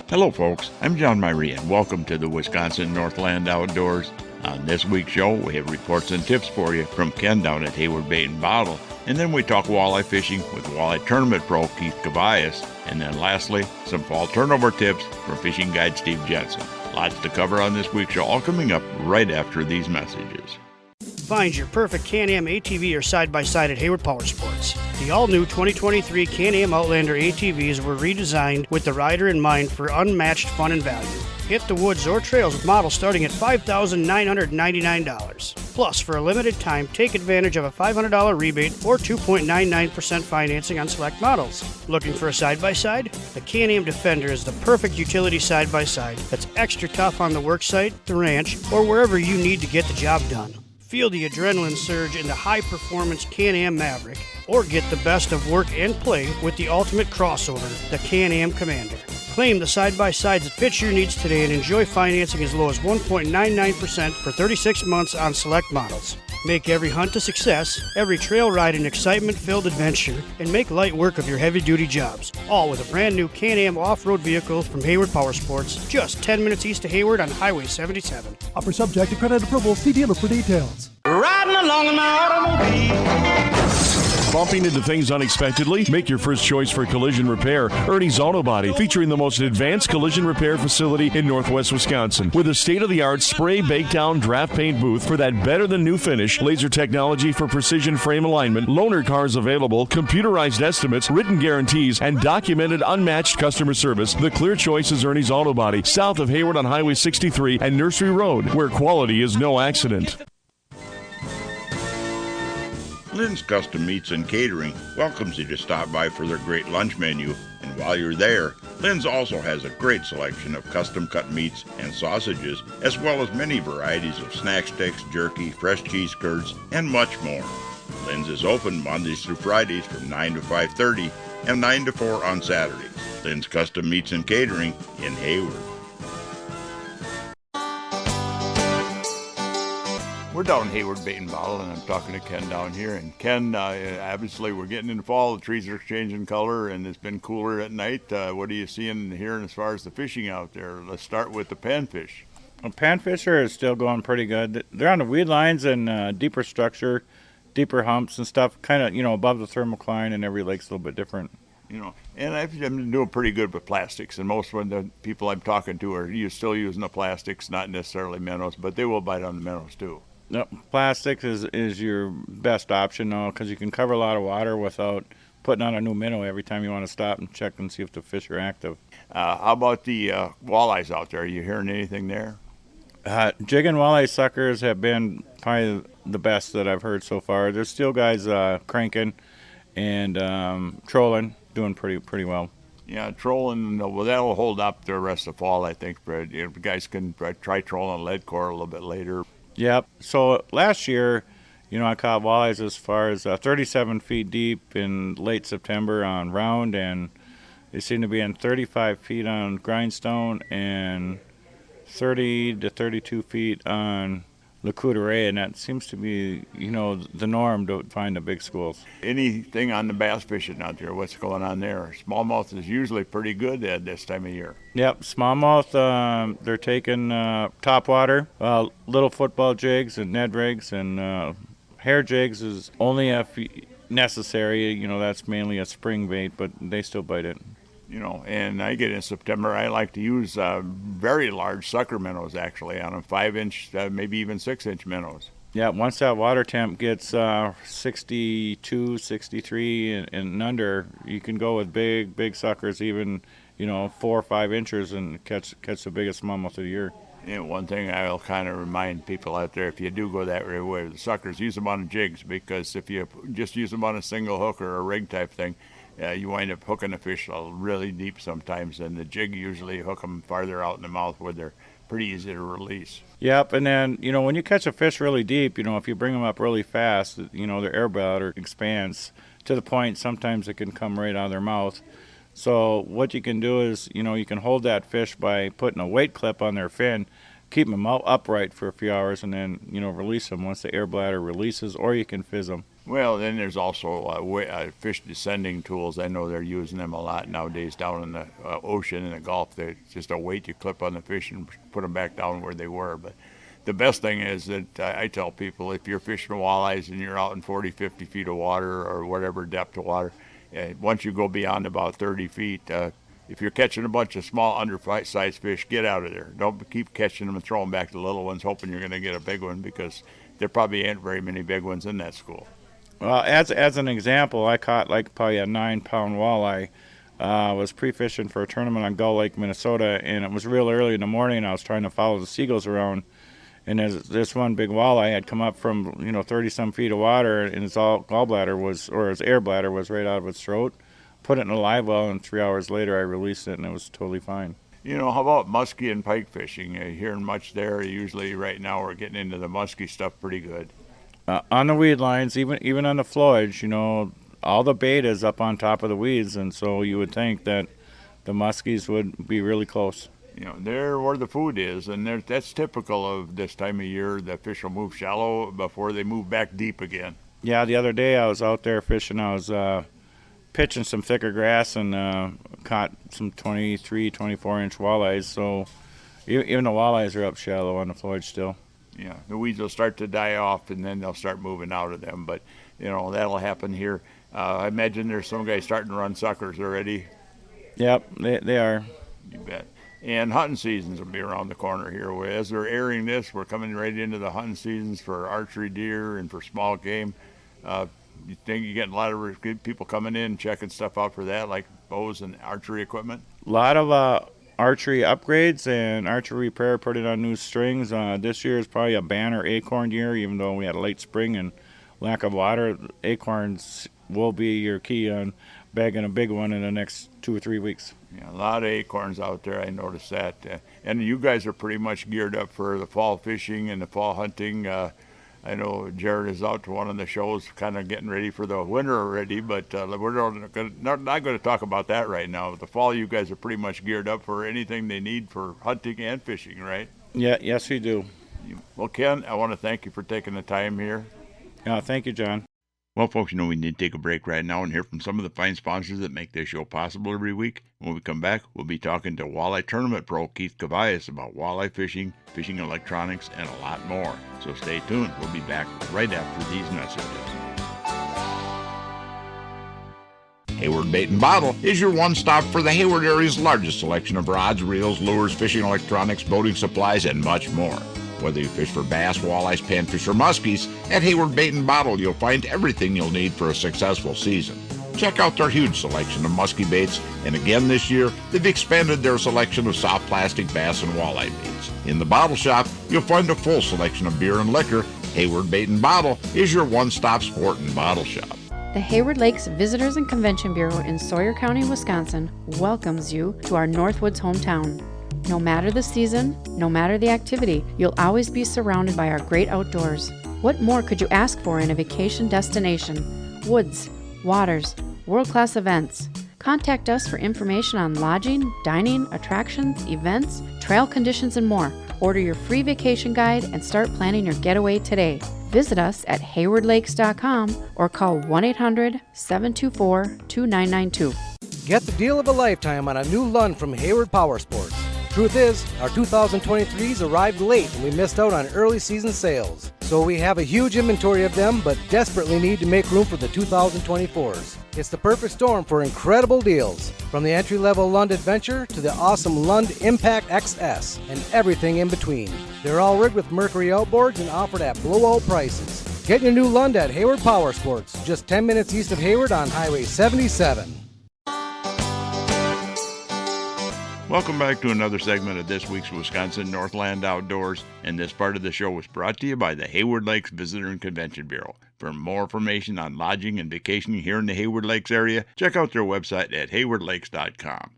Hello folks, I'm John Myrie and welcome to the Wisconsin Northland Outdoors. On this week's show, we have reports and tips for you from Ken down at Hayward Bait and Bottle, and then we talk walleye fishing with walleye tournament pro Keith Kavajecz, and then lastly, some fall turnover tips from fishing guide Steve Genson. Lots to cover on this week's show, all coming up right after these messages. Find your perfect Can-Am ATV or side-by-side at Hayward Power Sports. The all-new 2023 Can-Am Outlander ATVs were redesigned with the rider in mind for unmatched fun and value. Hit the woods or trails with models starting at $5,999. Plus, for a limited time, take advantage of a $500 rebate or 2.99% financing on select models. Looking for a side-by-side? The Can-Am Defender is the perfect utility side-by-side that's extra tough on the worksite, the ranch, or wherever you need to get the job done. Feel the adrenaline surge in the high-performance Can-Am Maverick, or get the best of work and play with the ultimate crossover, the Can-Am Commander. Claim the side-by-sides that fit your needs today and enjoy financing as low as 1.99% for 36 months on select models. Make every hunt a success, every trail ride an excitement-filled adventure, and make light work of your heavy-duty jobs. All with a brand-new Can-Am off-road vehicle from Hayward Power Sports, just 10 minutes east of Hayward on Highway 77. Offer subject to credit approval. See dealer for details. Riding along in my automobile. Bumping into things unexpectedly? Make your first choice for collision repair. Ernie's Auto Body, featuring the most advanced collision repair facility in Northwest Wisconsin. With a state-of-the-art spray, bake down, draft paint booth for that better-than-new finish, laser technology for precision frame alignment, loaner cars available, computerized estimates, written guarantees, and documented unmatched customer service, the clear choice is Ernie's Auto Body, south of Hayward on Highway 63 and Nursery Road, where quality is no accident. Lynn's Custom Meats and Catering welcomes you to stop by for their great lunch menu. And while you're there, Lynn's also has a great selection of custom-cut meats and sausages, as well as many varieties of snack sticks, jerky, fresh cheese curds, and much more. Lynn's is open Mondays through Fridays from 9 to 5:30 and 9 to 4 on Saturdays. Lynn's Custom Meats and Catering in Hayward. We're down Hayward Bait and Bottle, and I'm talking to Ken down here. And Ken, obviously we're getting into fall. The trees are changing color, and it's been cooler at night. What are you seeing and hearing as far as the fishing out there? Let's start with the panfish. Well, panfisher is still going pretty good. They're on the weed lines and deeper structure, deeper humps and stuff, kind of, above the thermocline, and every lake's a little bit different. And I've been doing pretty good with plastics, and most of the people I'm talking to are still using the plastics, not necessarily minnows, but they will bite on the minnows too. No, plastics is your best option now because you can cover a lot of water without putting on a new minnow every time you want to stop and check and see if the fish are active. How about the walleyes out there? Are you hearing anything there? Jig and walleye suckers have been probably the best that I've heard so far. There's still guys cranking and trolling, doing pretty well. Yeah, trolling, well, that'll hold up the rest of fall, I think. But guys can try trolling lead core a little bit later. Yep. So last year, I caught walleyes as far as 37 feet deep in late September on round, and they seem to be in 35 feet on grindstone and 30 to 32 feet on Le Coudray, and that seems to be, the norm to find the big schools. Anything on the bass fishing out there? What's going on there? Smallmouth is usually pretty good at this time of year. Yep, smallmouth, they're taking topwater, little football jigs and Ned rigs, and hair jigs is only if necessary. That's mainly a spring bait, but they still bite it. And I get in September, I like to use very large sucker minnows, actually, on them, 5-inch, maybe even 6-inch minnows. Yeah, once that water temp gets 62, 63 and under, you can go with big suckers, even, 4 or 5 inches, and catch the biggest smallmouth of the year. And one thing I'll kind of remind people out there, if you do go that way with the suckers, use them on the jigs, because if you just use them on a single hook or a rig type thing, you wind up hooking the fish really deep sometimes, and the jig usually hook them farther out in the mouth where they're pretty easy to release. Yep, and then, when you catch a fish really deep, if you bring them up really fast, their air bladder expands to the point sometimes it can come right out of their mouth. So what you can do is, you can hold that fish by putting a weight clip on their fin, keep them upright for a few hours, and then, release them once the air bladder releases, or you can fizz them. Well, then there's also fish descending tools. I know they're using them a lot nowadays down in the ocean and the Gulf. They're just a weight you clip on the fish and put them back down where they were. But the best thing is that I tell people, if you're fishing walleyes and you're out in 40, 50 feet of water or whatever depth of water, once you go beyond about 30 feet, if you're catching a bunch of small undersized fish, get out of there. Don't keep catching them and throwing back the little ones hoping you're going to get a big one, because there probably ain't very many big ones in that school. Well, as an example, I caught like probably a 9-pound walleye. I was pre-fishing for a tournament on Gull Lake, Minnesota, and it was real early in the morning. I was trying to follow the seagulls around, and this one big walleye had come up from 30-some feet of water, and his his air bladder was right out of its throat. Put it in a live well, and 3 hours later I released it, and it was totally fine. How about muskie and pike fishing? Are you hearing much there? Usually right now we're getting into the muskie stuff pretty good. On the weed lines, even on the flowage, all the bait is up on top of the weeds, and so you would think that the muskies would be really close. They're where the food is, and that's typical of this time of year. The fish will move shallow before they move back deep again. Yeah, the other day I was out there fishing. I was pitching some thicker grass and caught some 23, 24-inch walleyes. So even the walleyes are up shallow on the flowage still. Yeah, the weeds will start to die off, and then they'll start moving out of them. But, that'll happen here. I imagine there's some guys starting to run suckers already. Yep, they are. You bet. And hunting seasons will be around the corner here. As they're airing this, we're coming right into the hunting seasons for archery deer and for small game. You think you're getting a lot of people coming in, checking stuff out for that, like bows and archery equipment? A lot of archery upgrades and archery repair, putting on new strings. This year is probably a banner acorn year, even though we had a late spring and lack of water. Acorns will be your key on bagging a big one in the next 2 or 3 weeks. Yeah, a lot of acorns out there. I noticed that. And you guys are pretty much geared up for the fall fishing and the fall hunting. I know Jared is out to one of the shows, kind of getting ready for the winter already, but we're not going to talk about that right now. The fall, you guys are pretty much geared up for anything they need for hunting and fishing, right? Yeah, yes, we do. Well, Ken, I want to thank you for taking the time here. Thank you, John. Well, folks, we need to take a break right now and hear from some of the fine sponsors that make this show possible every week. When we come back, we'll be talking to walleye tournament pro Keith Kavajecz about walleye fishing, fishing electronics, and a lot more. So stay tuned. We'll be back right after these messages. Hayward Bait and Bottle is your one-stop for the Hayward area's largest selection of rods, reels, lures, fishing electronics, boating supplies, and much more. Whether you fish for bass, walleyes, panfish, or muskies, at Hayward Bait and Bottle you'll find everything you'll need for a successful season. Check out their huge selection of muskie baits, and again this year, they've expanded their selection of soft plastic bass and walleye baits. In the bottle shop, you'll find a full selection of beer and liquor. Hayward Bait and Bottle is your one-stop sport and bottle shop. The Hayward Lakes Visitors and Convention Bureau in Sawyer County, Wisconsin welcomes you to our Northwoods hometown. No matter the season, no matter the activity, you'll always be surrounded by our great outdoors. What more could you ask for in a vacation destination? Woods, waters, world-class events. Contact us for information on lodging, dining, attractions, events, trail conditions, and more. Order your free vacation guide and start planning your getaway today. Visit us at haywardlakes.com or call 1-800-724-2992. Get the deal of a lifetime on a new Lund from Hayward Power Sports. Truth is, our 2023s arrived late and we missed out on early season sales. So we have a huge inventory of them, but desperately need to make room for the 2024s. It's the perfect storm for incredible deals. From the entry-level Lund Adventure to the awesome Lund Impact XS and everything in between. They're all rigged with Mercury outboards and offered at blowout prices. Get your new Lund at Hayward Power Sports, just 10 minutes east of Hayward on Highway 77. Welcome back to another segment of this week's Wisconsin Northland Outdoors, and this part of the show was brought to you by the Hayward Lakes Visitor and Convention Bureau. For more information on lodging and vacationing here in the Hayward Lakes area, check out their website at haywardlakes.com.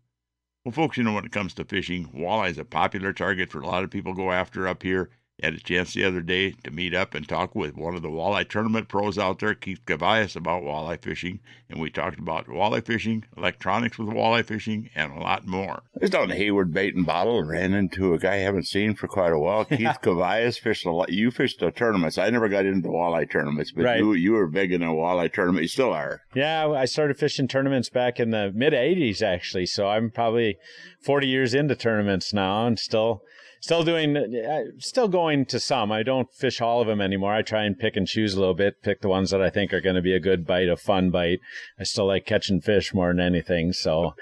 Well, folks, when it comes to fishing, walleye is a popular target for a lot of people go after up here. Had a chance the other day to meet up and talk with one of the walleye tournament pros out there, Keith Kavajecz, about walleye fishing, and we talked about walleye fishing, electronics with walleye fishing, and a lot more. I was down at Hayward Bait and Bottle and ran into a guy I haven't seen for quite a while, Keith Kavajecz. Fished a lot. You fished the tournaments. I never got into walleye tournaments, but you were big in a walleye tournament. You still are. Yeah, I started fishing tournaments back in the mid-'80s, actually, so I'm probably 40 years into tournaments now and still going to some. I don't fish all of them anymore. I try and pick and choose a little bit, pick the ones that I think are going to be a good bite, a fun bite. I still like catching fish more than anything, so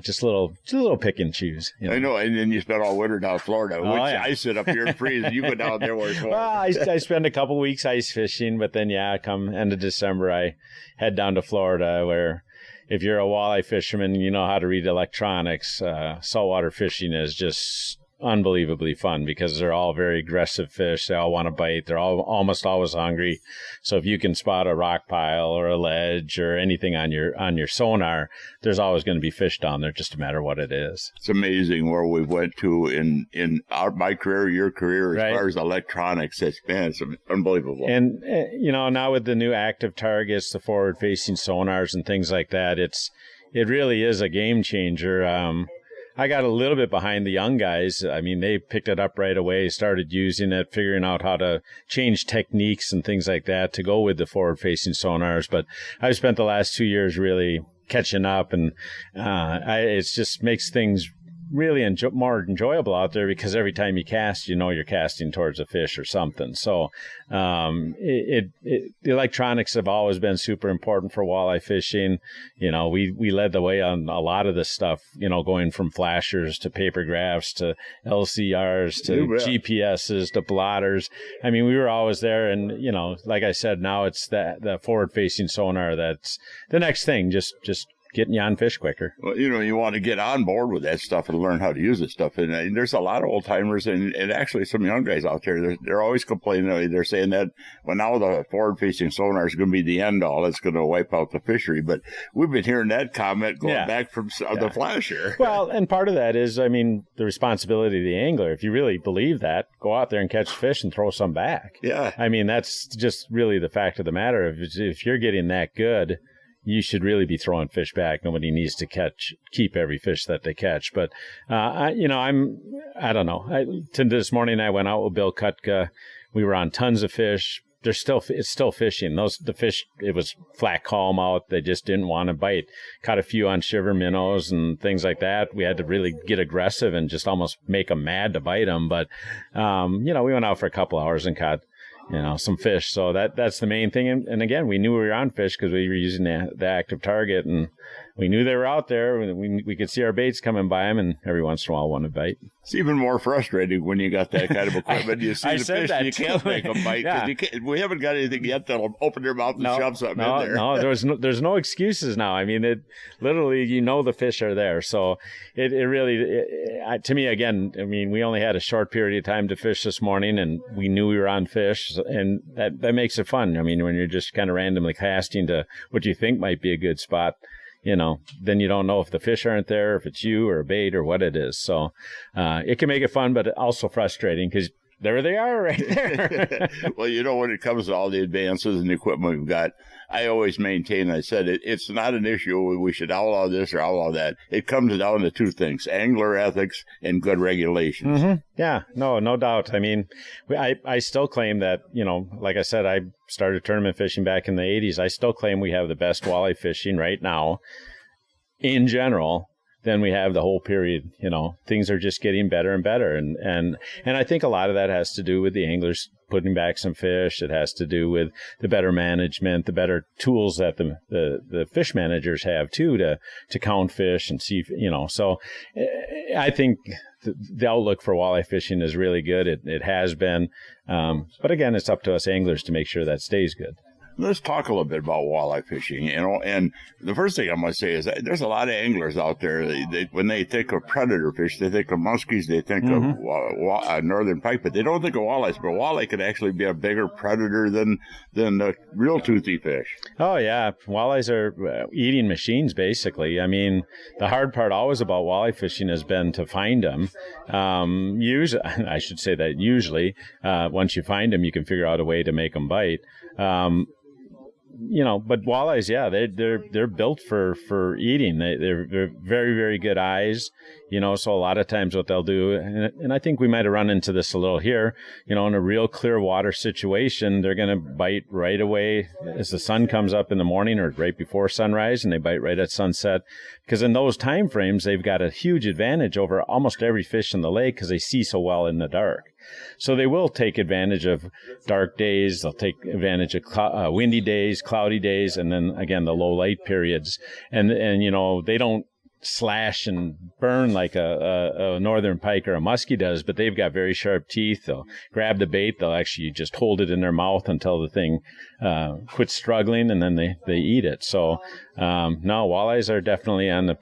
just a little pick and choose. You know? I know, and then you spent all winter down in Florida, which I sit up here and freeze. You go down there where it's warm. Well, I spend a couple weeks ice fishing, but then, come end of December, I head down to Florida where if you're a walleye fisherman, you know how to read electronics. Saltwater fishing is just unbelievably fun because they're all very aggressive fish. They all want to bite. They're all almost always hungry. So if you can spot a rock pile or a ledge or anything on your sonar, there's always going to be fish down there, just no matter what it is. It's amazing where we went to in my career, your career, as far as electronics. It's unbelievable. And now with the new active targets, the forward-facing sonars and things like that, it really is a game changer. I got a little bit behind the young guys. I mean, they picked it up right away, started using it, figuring out how to change techniques and things like that to go with the forward-facing sonars. But I've spent the last 2 years really catching up, and it just makes things really more enjoyable out there because every time you cast, you're casting towards a fish or something. So the electronics have always been super important for walleye fishing. We led the way on a lot of this stuff, going from flashers to paper graphs to LCRs to GPSs to blotters. I mean, we were always there, and like I said, now it's the forward-facing sonar that's the next thing. Just getting you on fish quicker. Well, you want to get on board with that stuff and learn how to use this stuff. And there's a lot of old timers and actually some young guys out there. They're always complaining. They're saying that, well, now the forward-facing sonar is going to be the end all. It's going to wipe out the fishery. But we've been hearing that comment going back from the flasher. Well, and part of that is, the responsibility of the angler. If you really believe that, go out there and catch fish and throw some back. Yeah. That's just really the fact of the matter. If you're getting that good, you should really be throwing fish back. Nobody needs to keep every fish that they catch. But, I don't know. This morning I went out with Bill Kutka. We were on tons of fish. It's still fishing. The fish, it was flat calm out. They just didn't want to bite. Caught a few on shiver minnows and things like that. We had to really get aggressive and just almost make them mad to bite them. But, we went out for a couple hours and caught some fish. So that's the main thing. And again, we knew we were on fish because we were using the active target, and we knew they were out there. We could see our baits coming by them, and every once in a while one would bite. It's even more frustrating when you got that kind of equipment. You see the fish and you can't make them bite. Yeah. We haven't got anything yet that'll open their mouth and shove something in there. No, there's no excuses now. I mean, literally, the fish are there. So it really, to me, again, we only had a short period of time to fish this morning, and we knew we were on fish, and that makes it fun. When you're just kind of randomly casting to what you think might be a good spot, then you don't know if the fish aren't there, if it's you or a bait or what it is. So it can make it fun, but also frustrating because there they are right there. Well, when it comes to all the advances and the equipment we've got, I always maintain, I said, it's not an issue. We should outlaw this or outlaw that. It comes down to two things, angler ethics and good regulations. Mm-hmm. Yeah, no doubt. I still claim that, like I said, I started tournament fishing back in the 80s. I still claim we have the best walleye fishing right now in general than we have the whole period. Things are just getting better and better. And I think a lot of that has to do with the anglers putting back some fish. It has to do with the better management, the better tools that the fish managers have too to count fish and see, so I think the outlook for walleye fishing is really good. It has been. But again, it's up to us anglers to make sure that stays good. Let's talk a little bit about walleye fishing, and the first thing I must say is that there's a lot of anglers out there. When they think of predator fish, they think of muskies, they think of northern pike, but they don't think of walleyes. But walleye could actually be a bigger predator than the real toothy fish. Oh, yeah. Walleyes are eating machines, basically. I mean, the hard part always about walleye fishing has been to find them. Usually, I should say that usually, once you find them, you can figure out a way to make them bite. But walleyes, yeah, they're built for eating. They're very, very good eyes, so a lot of times what they'll do, and I think we might have run into this a little here, in a real clear water situation, they're going to bite right away as the sun comes up in the morning or right before sunrise, and they bite right at sunset, because in those time frames, they've got a huge advantage over almost every fish in the lake because they see so well in the dark. So they will take advantage of dark days. They'll take advantage of windy days, cloudy days, and then again the low light periods. And they don't slash and burn like a northern pike or a muskie does, but they've got very sharp teeth. They'll grab the bait. They'll actually just hold it in their mouth until the thing quits struggling, and then they eat it. So no, walleyes are definitely on the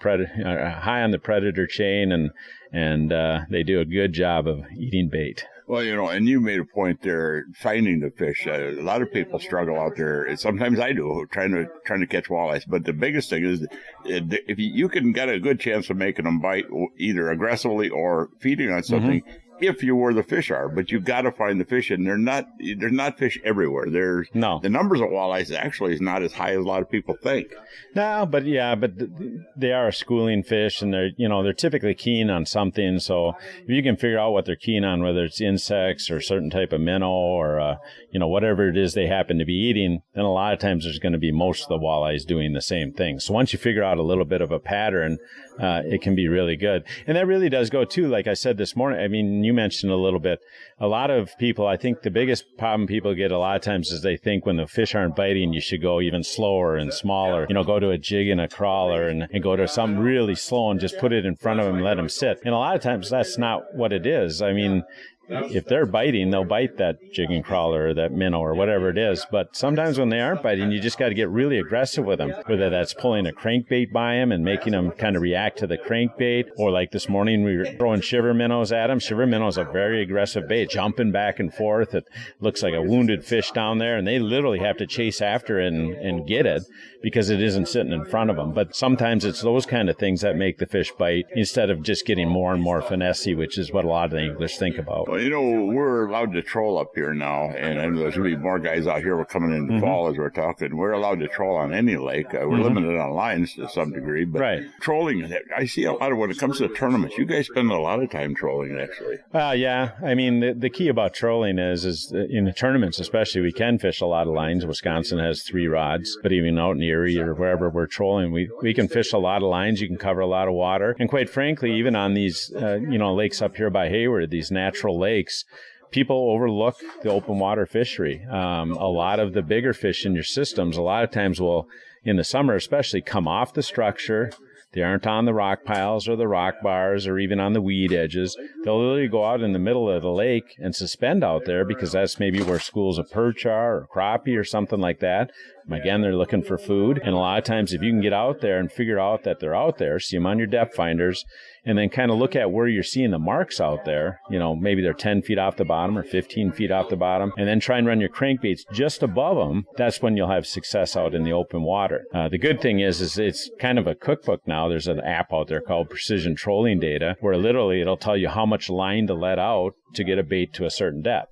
high on the predator chain, and they do a good job of eating bait. Well, and you made a point there, finding the fish. A lot of people struggle out there. Sometimes I do, trying to catch walleyes. But the biggest thing is, if you can get a good chance of making them bite, either aggressively or feeding on something, if you're where the fish are. But you got to find the fish, and there's not fish everywhere. The numbers of walleyes actually is not as high as a lot of people think. No, but they are a schooling fish, and they're typically keen on something. So if you can figure out what they're keen on, whether it's insects or certain type of minnow or whatever it is they happen to be eating, then a lot of times there's going to be most of the walleyes doing the same thing. So once you figure out a little bit of a pattern, it can be really good. And that really does go too, like I said this morning. I mean, you mentioned a little bit. A lot of people, I think the biggest problem people get a lot of times is they think when the fish aren't biting, you should go even slower and smaller. Go to a jig and a crawler and go to something really slow and just put it in front of them and let them sit. And a lot of times that's not what it is. I mean, if they're biting, they'll bite that jig and crawler or that minnow or whatever it is. But sometimes when they aren't biting, you just got to get really aggressive with them, whether that's pulling a crankbait by them and making them kind of react to the crankbait, or like this morning we were throwing shiver minnows at them. Shiver minnows are a very aggressive bait, jumping back and forth. It looks like a wounded fish down there, and they literally have to chase after it and get it because it isn't sitting in front of them. But sometimes it's those kind of things that make the fish bite instead of just getting more and more finessey, which is what a lot of the anglers think about. Well, we're allowed to troll up here now, and I know there's going to be more guys out here. We're coming in the fall as we're talking. We're allowed to troll on any lake. We're limited on lines to some degree, but trolling, I see a lot of when it comes to tournaments. You guys spend a lot of time trolling, actually. Yeah. I mean, the key about trolling is in the tournaments especially, we can fish a lot of lines. Wisconsin has 3 rods, but even out in Erie or wherever we're trolling, we can fish a lot of lines. You can cover a lot of water. And quite frankly, even on these, lakes up here by Hayward, these natural lakes, people overlook the open water fishery. A lot of the bigger fish in your systems, a lot of times will, in the summer especially, come off the structure. They aren't on the rock piles or the rock bars or even on the weed edges. They'll literally go out in the middle of the lake and suspend out there because that's maybe where schools of perch are or crappie or something like that. Again, they're looking for food. And a lot of times if you can get out there and figure out that they're out there, see them on your depth finders, and then kind of look at where you're seeing the marks out there, maybe they're 10 feet off the bottom or 15 feet off the bottom, and then try and run your crankbaits just above them, that's when you'll have success out in the open water. The good thing is it's kind of a cookbook now. There's an app out there called Precision Trolling Data, where literally it'll tell you how much line to let out to get a bait to a certain depth.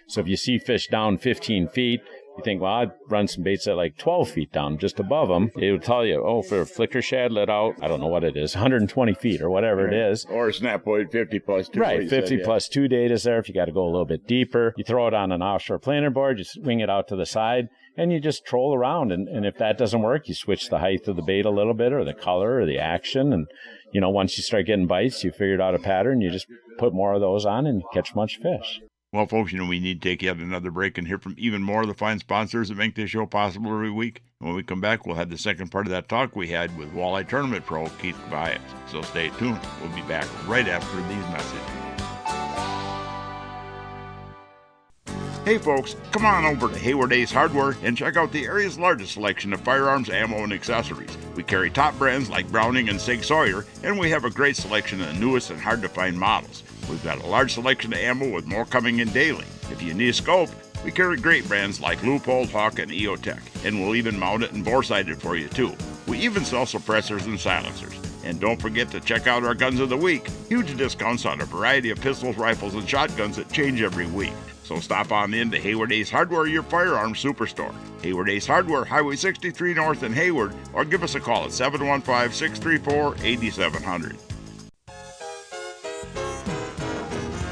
So if you see fish down 15 feet, you think, well, I'd run some baits at like 12 feet down, just above them. It would tell you, for a flicker shad, let out, I don't know what it is, 120 feet or whatever it is. Or a snap point, 50 plus 2. Right, 50 plus 2 data is there. If you got to go a little bit deeper, you throw it on an offshore planer board, you swing it out to the side, and you just troll around. And if that doesn't work, you switch the height of the bait a little bit or the color or the action. And, once you start getting bites, you figured out a pattern, you just put more of those on and catch much fish. Well, folks, we need to take yet another break and hear from even more of the fine sponsors that make this show possible every week. When we come back, we'll have the second part of that talk we had with Walleye Tournament Pro Keith Kavajecz. So stay tuned. We'll be back right after these messages. Hey folks, come on over to Hayward Ace Hardware and check out the area's largest selection of firearms, ammo, and accessories. We carry top brands like Browning and Sig Sauer, and we have a great selection of the newest and hard-to-find models. We've got a large selection of ammo with more coming in daily. If you need a scope, we carry great brands like Leupold, Hawk, and EOTech, and we'll even mount it and bore-sight it for you too. We even sell suppressors and silencers. And don't forget to check out our Guns of the Week. Huge discounts on a variety of pistols, rifles, and shotguns that change every week. So stop on in to Hayward Ace Hardware, your firearms superstore. Hayward Ace Hardware, Highway 63 North in Hayward, or give us a call at 715-634-8700.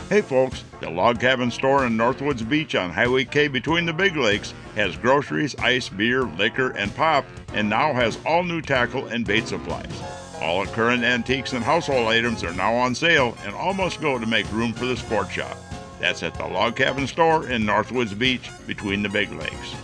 Hey folks, the Log Cabin Store in Northwoods Beach on Highway K between the Big Lakes has groceries, ice, beer, liquor, and pop, and now has all new tackle and bait supplies. All current antiques and household items are now on sale and all must go to make room for the sport shop. That's at the Log Cabin Store in Northwoods Beach between the Big Lakes.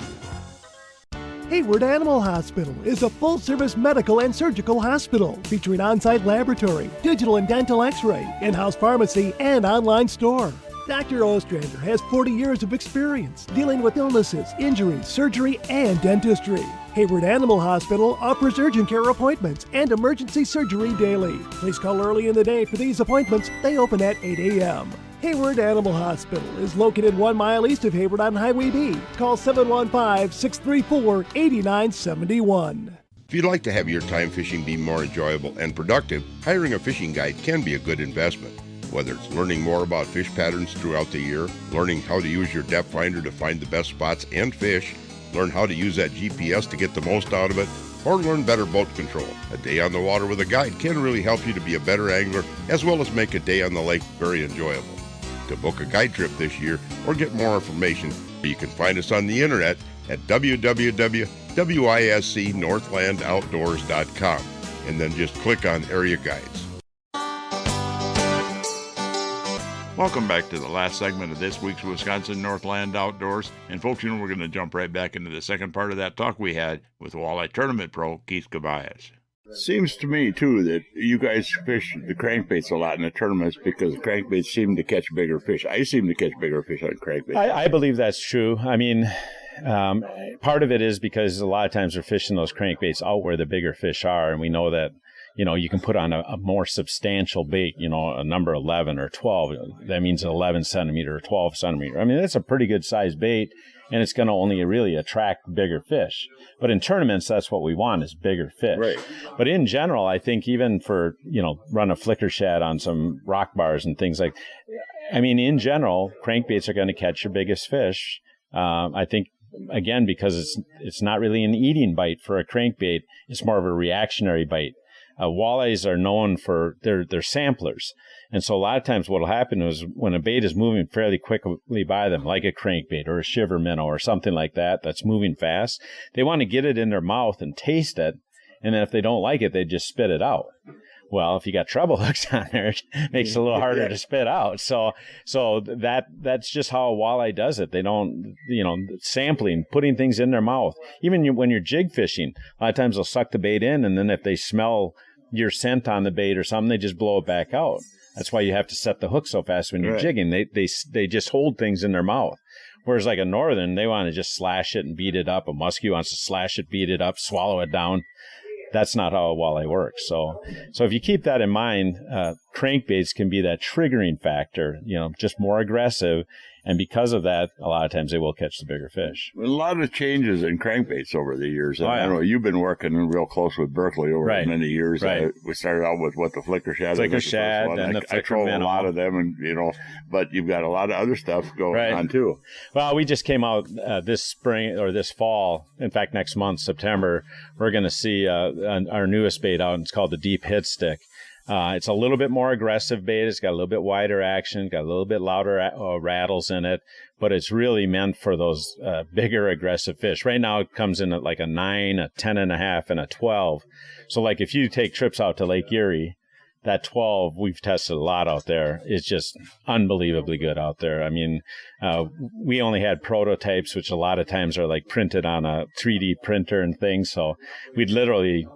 Hayward Animal Hospital is a full-service medical and surgical hospital featuring on-site laboratory, digital and dental x-ray, in-house pharmacy, and online store. Dr. Ostrander has 40 years of experience dealing with illnesses, injuries, surgery, and dentistry. Hayward Animal Hospital offers urgent care appointments and emergency surgery daily. Please call early in the day for these appointments. They open at 8 a.m. Hayward Animal Hospital is located 1 mile east of Hayward on Highway B. Call 715-634-8971. If you'd like to have your time fishing be more enjoyable and productive, hiring a fishing guide can be a good investment. Whether it's learning more about fish patterns throughout the year, learning how to use your depth finder to find the best spots and fish, learn how to use that GPS to get the most out of it, or learn better boat control. A day on the water with a guide can really help you to be a better angler, as well as make a day on the lake very enjoyable. To book a guide trip this year or get more information, you can find us on the internet at www.wiscnorthlandoutdoors.com and then just click on Area Guides. Welcome back to the last segment of this week's Wisconsin Northland Outdoors. And folks, you know, we're going to jump right back into the second part of that talk we had with walleye tournament pro Keith Kavajecz. Seems to me, too, that you guys fish the crankbaits a lot in the tournaments because the crankbaits seem to catch bigger fish. I seem to catch bigger fish on crankbaits. I believe that's true. I mean, part of it is because a lot of times we're fishing those crankbaits out where the bigger fish are, and we know that, you know, you can put on a more substantial bait, you know, a number 11 or 12. That means an 11 centimeter or 12 centimeter. I mean, that's a pretty good size bait, and it's going to only really attract bigger fish. But in tournaments, that's what we want, is bigger fish. Right. But in general, I think even for, you know, run a flicker shad on some rock bars and things like, I mean, in general, crankbaits are going to catch your biggest fish. I think, again, because it's not really an eating bite for a crankbait, it's more of a reactionary bite. Walleyes are known for their samplers. And so a lot of times what will happen is when a bait is moving fairly quickly by them, like a crankbait or a shiver minnow or something like that that's moving fast, they want to get it in their mouth and taste it. And then if they don't like it, they just spit it out. Well, if you got treble hooks on there, it makes it a little harder to spit out. So that's just how a walleye does it. They don't, you know, sampling, putting things in their mouth. Even when you're jig fishing, a lot of times they'll suck the bait in, and then if they smell your scent on the bait or something, they just blow it back out. That's why you have to set the hook so fast when you're jigging. They just hold things in their mouth. Whereas like a northern, they want to just slash it and beat it up. A muskie wants to slash it, beat it up, swallow it down. That's not how a walleye works. So if you keep that in mind, crankbaits can be that triggering factor, you know, just more aggressive. And because of that, a lot of times they will catch the bigger fish. A lot of changes in crankbaits over the years. I know you've been working real close with Berkeley over many years. Right. We started out with the flicker shad. Flicker shad, and the flicker I throw a lot of them, and you know, but you've got a lot of other stuff going on too. Well, we just came out this spring or this fall. In fact, next month, September, we're going to see our newest bait out. And it's called the Deep Hit Stick. It's a little bit more aggressive bait. It's got a little bit wider action, got a little bit louder rattles in it, but it's really meant for those bigger aggressive fish. Right now it comes in at like a 9, a 10.5, and a 12. So like if you take trips out to Lake Erie, that 12, we've tested a lot out there. It's just unbelievably good out there. I mean, we only had prototypes, which a lot of times are like printed on a 3D printer and things. So we'd literally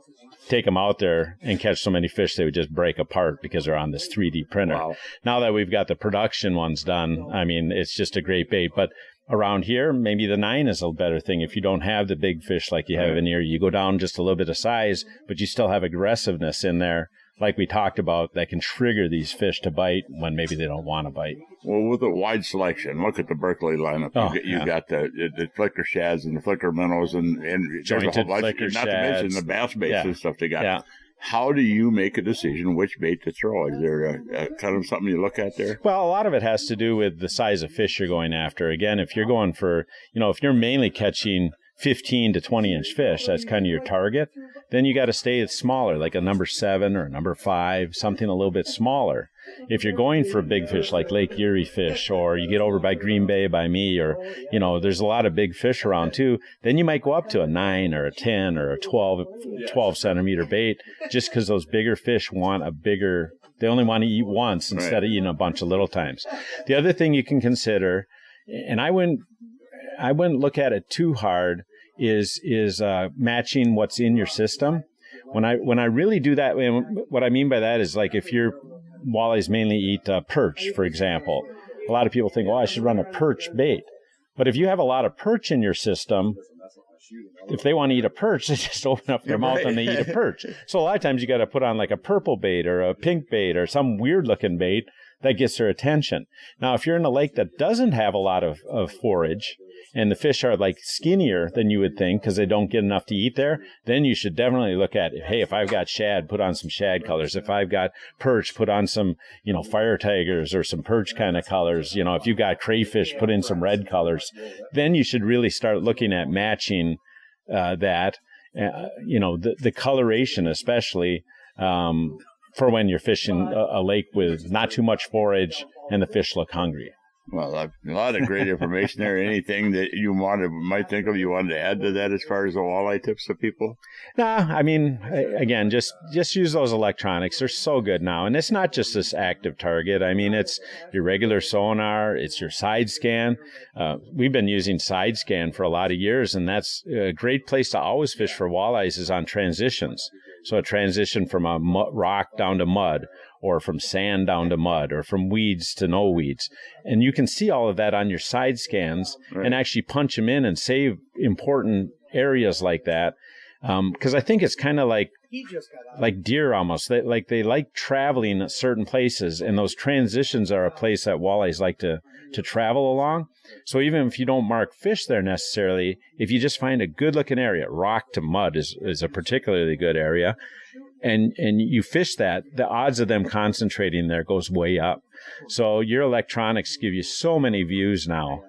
take them out there and catch so many fish they would just break apart because they're on this 3D printer. Wow. Now that we've got the production ones done, I mean, it's just a great bait. But Around here, maybe the 9 is a better thing. If you don't have the big fish like you have in here, you go down just a little bit of size, but you still have aggressiveness in there, like we talked about, that can trigger these fish to bite when maybe they don't want to bite. Well, with a wide selection, look at the Berkeley lineup. You got the flicker shads and the flicker minnows and jointed there's a whole bunch, flicker not shads. to mention the bass baits and stuff they got. Yeah. How do you make a decision which bait to throw? Is there a kind of something you look at there? Well, a lot of it has to do with the size of fish you're going after. Again, if you're going for, if you're mainly catching 15 to 20 inch fish, that's kind of your target, then you got to stay smaller, like a number 7 or a number 5, something a little bit smaller. If you're going for big fish like Lake Erie fish, or you get over by Green Bay by me, or, there's a lot of big fish around too, then you might go up to a 9 or a 10 or a 12 centimeter bait, just because those bigger fish want they only want to eat once instead of eating a bunch of little times. The other thing you can consider, and I wouldn't look at it too hard, is matching what's in your system. When I really do that, what I mean by that is, like, if your walleyes mainly eat perch, for example, a lot of people think, I should run a perch bait. But if you have a lot of perch in your system, if they want to eat a perch, they just open up their mouth and they eat a perch. So a lot of times you got to put on like a purple bait or a pink bait or some weird looking bait that gets their attention. Now, if you're in a lake that doesn't have a lot of forage, and the fish are like skinnier than you would think because they don't get enough to eat there, then you should definitely look at, hey, if I've got shad, put on some shad colors. If I've got perch, put on some, fire tigers or some perch kind of colors. If you've got crayfish, put in some red colors. Then you should really start looking at matching the coloration, especially for when you're fishing a lake with not too much forage and the fish look hungry. Well, a lot of great information there. Anything that you might think of you wanted to add to that as far as the walleye tips to people? Again, just use those electronics. They're so good now. And it's not just this active target. It's your regular sonar. It's your side scan. We've been using side scan for a lot of years, and that's a great place to always fish for walleyes is on transitions. So a transition from a rock down to mud, or from sand down to mud, or from weeds to no weeds. And you can see all of that on your side scans and actually punch them in and save important areas like that. Because I think it's kind of like deer almost. They like traveling at certain places, and those transitions are a place that walleyes like to travel along. So even if you don't mark fish there necessarily, if you just find a good-looking area, rock to mud is a particularly good area, and you fish that, the odds of them concentrating there goes way up. So your electronics give you so many views now,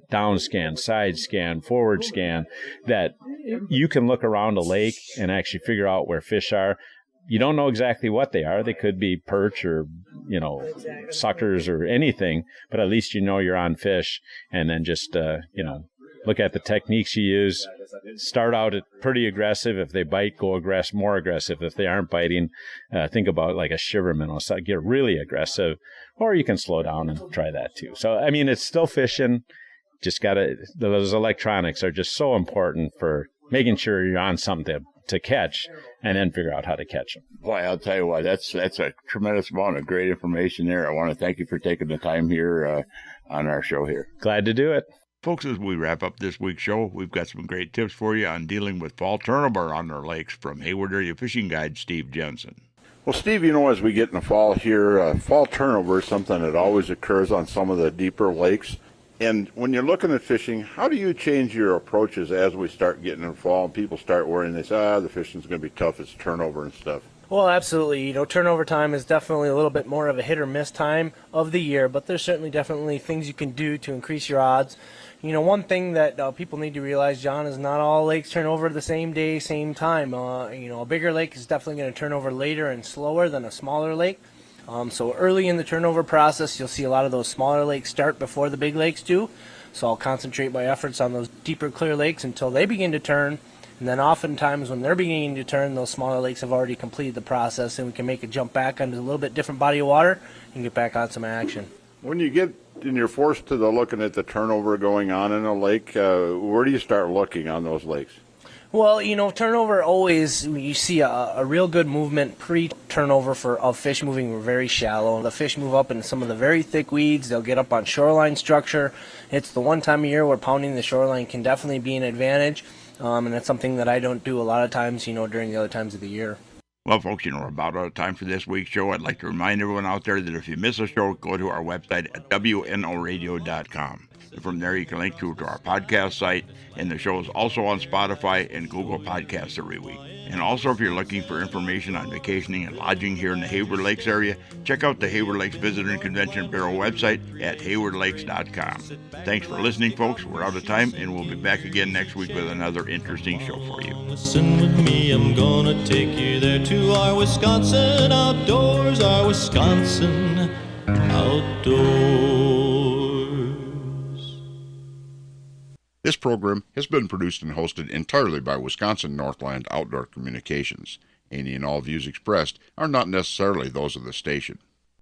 down scan, side scan, forward scan, that you can look around a lake and actually figure out where fish are. You don't know exactly what they are. They could be perch or, suckers or anything, but at least you're on fish, and then just, look at the techniques you use. Start out at pretty aggressive. If they bite, go more aggressive. If they aren't biting, think about like a shiver minnow. So get really aggressive, or you can slow down and try that too. So, it's still fishing. Just those electronics are just so important for making sure you're on something to catch, and then figure out how to catch them. Boy, I'll tell you what, that's a tremendous amount of great information there. I want to thank you for taking the time here on our show here. Glad to do it. Folks, as we wrap up this week's show, we've got some great tips for you on dealing with fall turnover on our lakes from Hayward Area Fishing Guide Steve Genson. Well, Steve, as we get in the fall here, fall turnover is something that always occurs on some of the deeper lakes. And when you're looking at fishing, how do you change your approaches as we start getting in fall and people start worrying, they say, the fishing's going to be tough, it's turnover and stuff? Well, absolutely. Turnover time is definitely a little bit more of a hit or miss time of the year, but there's definitely things you can do to increase your odds. One thing that people need to realize, John, is not all lakes turn over the same day, same time. A bigger lake is definitely going to turn over later and slower than a smaller lake. So early in the turnover process, you'll see a lot of those smaller lakes start before the big lakes do. So I'll concentrate my efforts on those deeper, clear lakes until they begin to turn. And then oftentimes when they're beginning to turn, those smaller lakes have already completed the process, and we can make a jump back onto a little bit different body of water and get back on some action. When you get and you're forced to looking at the turnover going on in a lake, where do you start looking on those lakes? Well, turnover always, you see a real good movement pre-turnover of fish moving very shallow. The fish move up in some of the very thick weeds. They'll get up on shoreline structure. It's the one time of year where pounding the shoreline can definitely be an advantage, and that's something that I don't do a lot of times, during the other times of the year. Well, folks, we're about out of time for this week's show. I'd like to remind everyone out there that if you miss a show, go to our website at wnoradio.com. From there, you can link to our podcast site, and the show is also on Spotify and Google Podcasts every week. And also, if you're looking for information on vacationing and lodging here in the Hayward Lakes area, check out the Hayward Lakes Visitor and Convention Bureau website at haywardlakes.com. Thanks for listening, folks. We're out of time, and we'll be back again next week with another interesting show for you. Listen with me, I'm gonna take you there to our Wisconsin outdoors, our Wisconsin outdoors. This program has been produced and hosted entirely by Wisconsin Northland Outdoor Communications. Any and all views expressed are not necessarily those of the station.